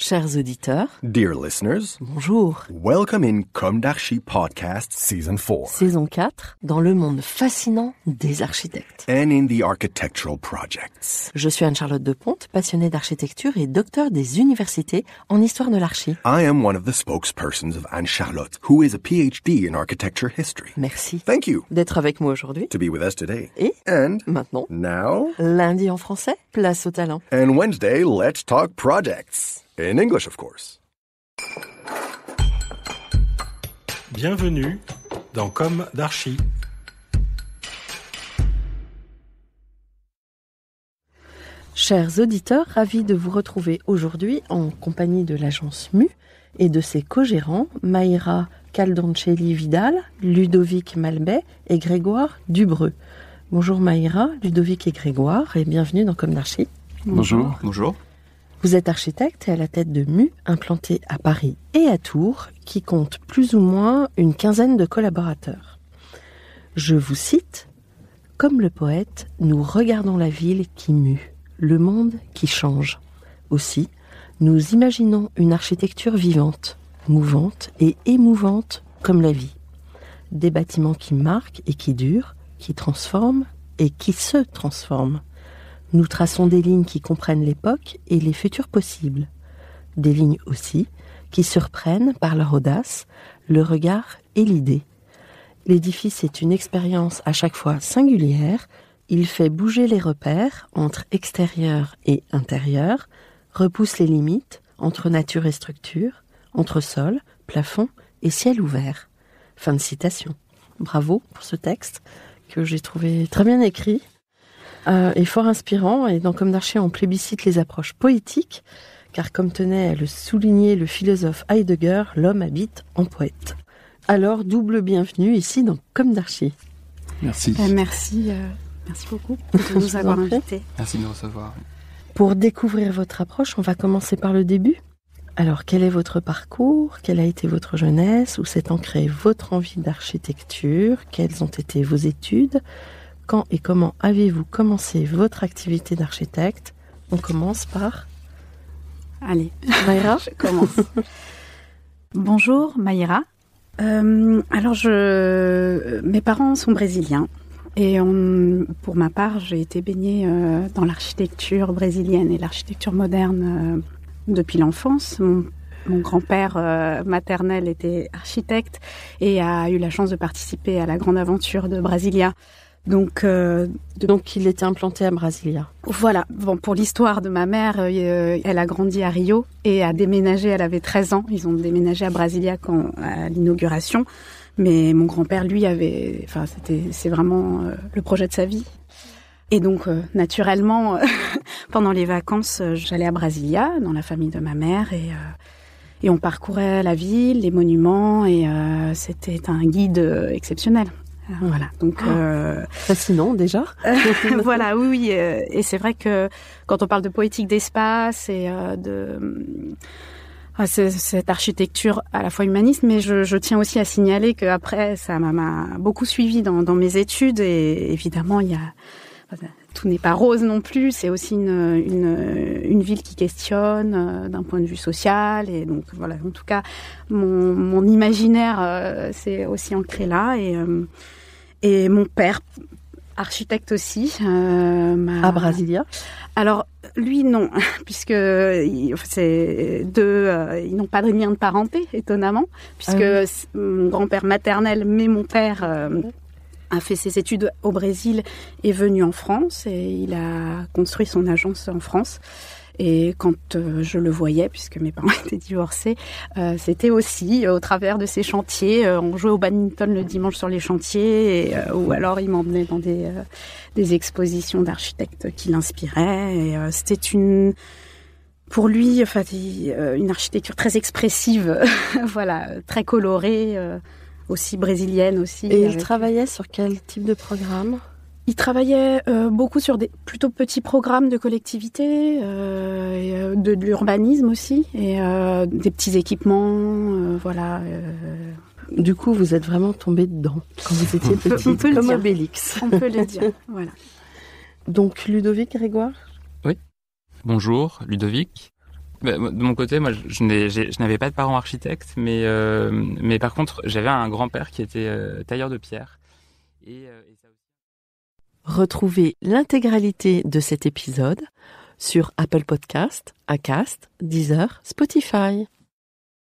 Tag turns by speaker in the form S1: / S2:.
S1: Chers auditeurs,
S2: Dear listeners,
S1: bonjour.
S2: welcome in Comme d'Archi Podcast Season 4
S1: Saison 4, dans le monde fascinant des architectes.
S2: and in the architectural projects.
S1: Je suis Anne-Charlotte Deponte, passionnée d'architecture et docteur des universités en histoire de l'archi.
S2: I am one of the spokespersons of Anne-Charlotte, who is a PhD in architecture history.
S1: Merci
S2: Thank you
S1: d'être avec moi aujourd'hui.
S2: to be with us today.
S1: Et
S2: And
S1: maintenant,
S2: now,
S1: lundi en français, place au talent.
S2: and Wednesday, let's talk projects. In English, of course.
S3: Bienvenue dans Comme d'Archi.
S1: Chers auditeurs, ravis de vous retrouver aujourd'hui en compagnie de l'agence MU et de ses co-gérants Maïra Caldoncelli-Vidal, Ludovic Malbet et Grégoire Dubreux. Bonjour Maïra, Ludovic et Grégoire et bienvenue dans Comme d'Archi.
S4: Bonjour. Bonjour.
S1: Vous êtes architecte et à la tête de MU, implanté à Paris et à Tours, qui compte plus ou moins une quinzaine de collaborateurs. Je vous cite, « Comme le poète, nous regardons la ville qui mue, le monde qui change. Aussi, nous imaginons une architecture vivante, mouvante et émouvante comme la vie. Des bâtiments qui marquent et qui durent, qui transforment et qui se transforment. Nous traçons des lignes qui comprennent l'époque et les futurs possibles. Des lignes aussi qui surprennent par leur audace, le regard et l'idée. L'édifice est une expérience à chaque fois singulière. Il fait bouger les repères entre extérieur et intérieur, repousse les limites entre nature et structure, entre sol, plafond et ciel ouvert. » Fin de citation. Bravo pour ce texte que j'ai trouvé très bien écrit. Et fort inspirant, et dans Comme d'Archi, on plébiscite les approches poétiques, car comme tenait à le souligner le philosophe Heidegger, l'homme habite en poète. Alors, double bienvenue ici dans Comme d'Archi.
S4: Merci.
S5: Merci beaucoup de nous avoir invités.
S4: Merci de nous recevoir.
S1: Pour découvrir votre approche, on va commencer par le début. Alors, quel est votre parcours? Quelle a été votre jeunesse? Où s'est ancrée votre envie d'architecture? Quelles ont été vos études? Quand et comment avez-vous commencé votre activité d'architecte? On commence par...
S5: Allez,
S1: Maïra.
S5: je commence. Bonjour, Maïra. Alors, mes parents sont brésiliens. Et pour ma part, j'ai été baignée dans l'architecture brésilienne et l'architecture moderne depuis l'enfance. Mon grand-père maternel était architecte et a eu la chance de participer à la grande aventure de Brasilia. Donc,
S1: il était implanté à Brasilia.
S5: Voilà. Bon, pour l'histoire de ma mère, elle a grandi à Rio et a déménagé. Elle avait 13 ans. Ils ont déménagé à Brasilia à l'inauguration. Mais mon grand-père, lui, c'est vraiment le projet de sa vie. Et donc, naturellement, pendant les vacances, j'allais à Brasilia, dans la famille de ma mère, et on parcourait la ville, les monuments, et c'était un guide exceptionnel. Voilà, donc
S1: fascinant déjà.
S5: Voilà, oui, et c'est vrai que quand on parle de poétique d'espace et cette architecture à la fois humaniste, mais je tiens aussi à signaler que après ça m'a beaucoup suivi dans mes études, et évidemment tout n'est pas rose non plus. C'est aussi une ville qui questionne d'un point de vue social, et donc voilà. En tout cas, mon imaginaire c'est aussi ancré là, et mon père, architecte aussi,
S1: à Brasilia.
S5: Alors lui non, puisque ils n'ont pas de lien de parenté, étonnamment, puisque mon grand-père maternel, mais mon père a fait ses études au Brésil, est venu en France et il a construit son agence en France. Et quand je le voyais, puisque mes parents étaient divorcés, c'était aussi au travers de ces chantiers. On jouait au badminton le dimanche sur les chantiers, ou alors il m'emmenait dans des expositions d'architectes qui l'inspiraient. Et c'était pour lui, une architecture très expressive, voilà, très colorée, aussi brésilienne aussi.
S1: Et il travaillait sur quel type de programme ?
S5: Il travaillait beaucoup sur des plutôt petits programmes de collectivité, de l'urbanisme aussi, et des petits équipements, voilà.
S1: Du coup, vous êtes vraiment tombé dedans quand vous étiez petite, comme Obélix.
S5: On peut le dire, voilà.
S1: Donc, Ludovic, Grégoire ?
S4: Oui. Bonjour, Ludovic.
S6: De mon côté, moi, je n'avais pas de parents architectes, mais par contre, j'avais un grand-père qui était tailleur de pierre. Et ça aussi...
S1: Retrouvez l'intégralité de cet épisode sur Apple Podcast, Acast, Deezer, Spotify.